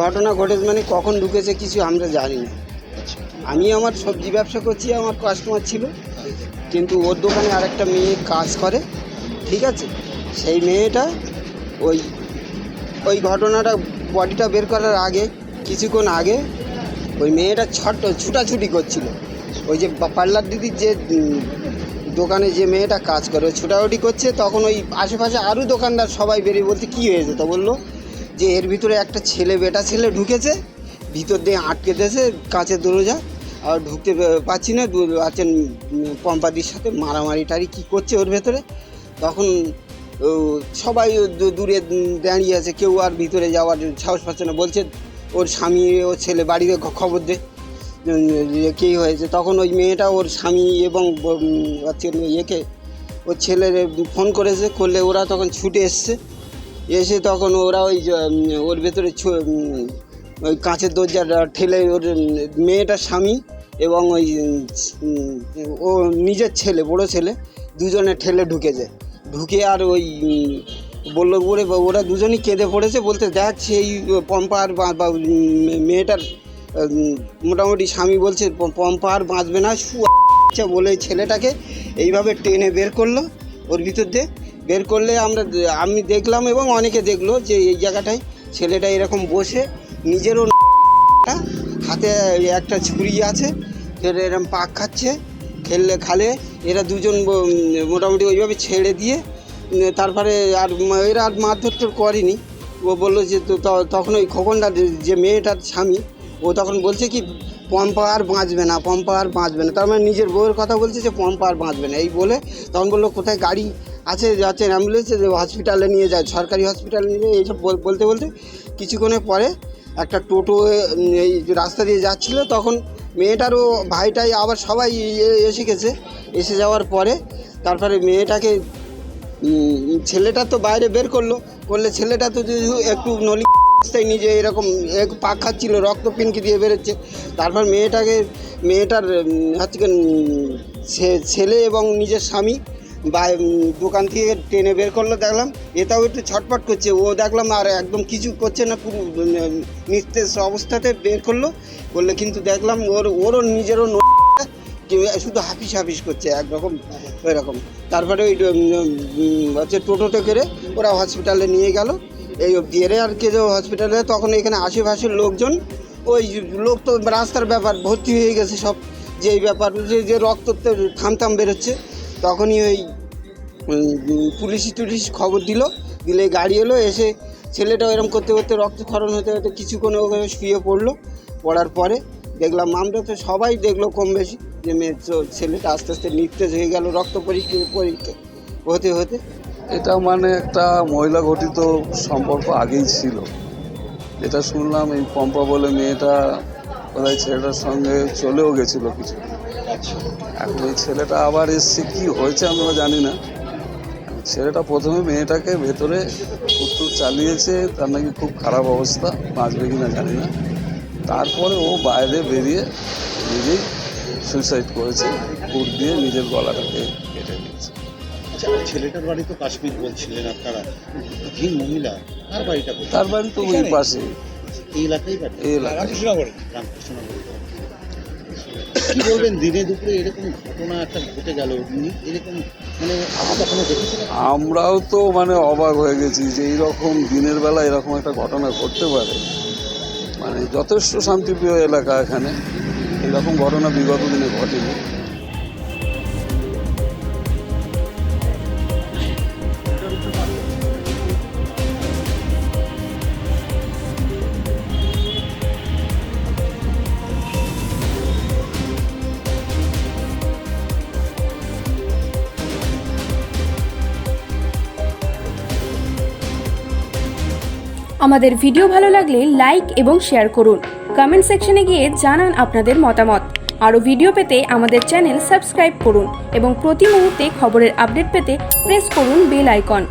ঘটনা ঘটেছে মানে কখন ঢুকেছে কিছু আমরা জানি না। আমি আমার সবজি ব্যবসা করছি, আমার কাস্টমার ছিল, কিন্তু ওর দোকানে আরেকটা মেয়ে কাজ করে, ঠিক আছে। সেই মেয়েটা ওই ওই ঘটনাটা বডিটা বের করার আগে কিছুক্ষণ আগে ওই মেয়েটা ছুটাছুটি করছিল। ওই যে পার্লার দিদির যে দোকানে যে মেয়েটা কাজ করে ওই ছুটাছুটি করছে, তখন ওই আশেপাশে আরও দোকানদার সবাই বেরিয়ে বলতে কী হয়েছে, তো বললো যে এর ভিতরে একটা বেটা ছেলে ঢুকেছে, ভিতর দিয়ে আটকে দিয়েছে কাঁচের দরজা, আর ঢুকতে পারছি না। আছেন পম্পাদির সাথে মারামারি টারি কী করছে ওর ভেতরে। তখন সবাই দূরে দাঁড়িয়ে আছে, কেউ আর ভিতরে যাওয়ার সাহস পাচ্ছে না। বলছে ওর স্বামী ও ছেলে বাড়িতে খবর দে কী হয়েছে। তখন ওই মেয়েটা ওর স্বামী এবং হচ্ছে ইয়েকে ওর ছেলের ফোন করলে ওরা তখন ছুটে এসে তখন ওরা ওর ভেতরে ওই কাঁচের দরজা ঠেলে ওর মেয়েটার স্বামী এবং ও নিজের ছেলে, বড় ছেলে, দুজনে ঠেলে ঢুকে আর ওই বললো বলে ওরা দুজনই কেঁদে পড়েছে। বলতে দেখ সেই পম্পা আর মেয়েটার মোটামুটি স্বামী বলছে পম্পা আর বাঁচবে না বলে ছেলেটাকে এইভাবে টেনে বের করলো। ওর ভিতর দিয়ে বের করলে আমি দেখলাম এবং অনেকে দেখলো যে এই জায়গাটায় ছেলেটা এরকম বসে নিজেরও হাতে একটা ছুরি আছে, ফের এরকম পাক খাচ্ছে, খালে এরা দুজন মোটামুটি ওইভাবে ছেড়ে দিয়ে তারপরে আর এরা আর মারধর করেনি। ও বললো যে তখন ওই খোকনটা যে মেয়েটার স্বামী ও তখন বলছে কি পম্পা আর বাঁচবে না, তার মানে নিজের বউয়ের কথা বলছে যে পম্পা আর বাঁচবে না। এই বলে তখন বললো কোথায় গাড়ি আছে, যাচ্ছে অ্যাম্বুলেন্সে, হসপিটালে নিয়ে যায়, সরকারি হসপিটালে নিয়ে যায়। এইসব বলতে কিছুক্ষণের পরে একটা টোটো এই রাস্তা দিয়ে যাচ্ছিলো, তখন মেয়েটারও ভাইটাই আবার সবাই এসে যাওয়ার পরে তারপরে মেয়েটাকে ছেলেটা তো বাইরে বের করলে ছেলেটা তো একটু নলি নিজে এরকম পাক খাচ্ছিল, রক্ত পিনকি দিয়ে বেরোচ্ছে। তারপর মেয়েটার হচ্ছে ছেলে এবং নিজের স্বামী দোকান থেকে টেনে বের করলো। দেখলাম এটাও একটু ছটপট করছে, ও দেখলাম আর একদম কিছু করছে না, পুরো নিস্তেজ অবস্থাতে বের করলে কিন্তু দেখলাম ওরও নিজেরও শুধু হাফিস করছে একরকম ওইরকম। তারপরে ওই হচ্ছে টোটোতে করে ওরা হসপিটালে নিয়ে গেল। এই অবধি এরে আর কে হসপিটালে তখন এখানে আশেপাশের লোকজন, ওই লোক তো রাস্তার ব্যাপার ভর্তি হয়ে গেছে সব, যে এই ব্যাপার যে রক্ত থামথাম বেরোচ্ছে। তখনই ওই পুলিশ খবর দিলে গাড়ি এলো, এসে ছেলেটা এরকম করতে রক্তক্ষরণ হতে কিছুক্ষণ ওখানে শুয়ে পড়ার পরে দেখলাম, আমরা তো সবাই দেখলো কম বেশি, যে ছেলেটা আস্তে আস্তে নিস্তেজ হয়ে গেল রক্ত পরীক্ষা হতে। এটা মানে একটা মহিলা ঘটিত সম্পর্ক আগেই ছিল, এটা শুনলাম। এই পম্পা বলে মেয়েটা কোথায় ছেলেটার সঙ্গে চলেও গেছিলো কিছু। এখন এই ছেলেটা আবার এসছে, কি হয়েছে আমরা জানি না। ছেলেটা প্রথমে মেয়েটাকে ভেতরে কুট্টুর চালিয়েছে, তার নাকি খুব খারাপ অবস্থা, বাঁচবে কিনা জানি না। তারপরে ও বাইরে বেরিয়ে নিজেই সুইসাইড করেছে, কুট দিয়ে নিজের গলাটাকে কেটে নিয়েছে। ছেলেটার বাড়ি তো কাশ্মীর বলছিলেন আপনারা, মহিলা তার বাড়ি তো ওই পাশে, এই এলাকায় বাড়ি, এই এলাকায়। কি বলবেন, দিনে দুপুরে এরকম ঘটনা একটা ঘটে গেল, এরকম মানে কখনো দেখেছেন? আমরাও তো মানে অবাক হয়ে গেছি যে এইরকম দিনের বেলা এরকম একটা ঘটনা ঘটতে পারে। মানে যথেষ্ট শান্তিপ্রিয় এলাকা, এখানে এরকম ঘটনা বিগত দিনে ঘটেনি। আমাদের ভিডিও ভালো লাগলে লাইক এবং শেয়ার করুন। কমেন্ট সেকশনে গিয়ে জানান আপনাদের মতামত। আরও ভিডিও পেতে আমাদের চ্যানেল সাবস্ক্রাইব করুন এবং প্রতি মুহূর্তে খবরের আপডেট পেতে প্রেস করুন বেল আইকন।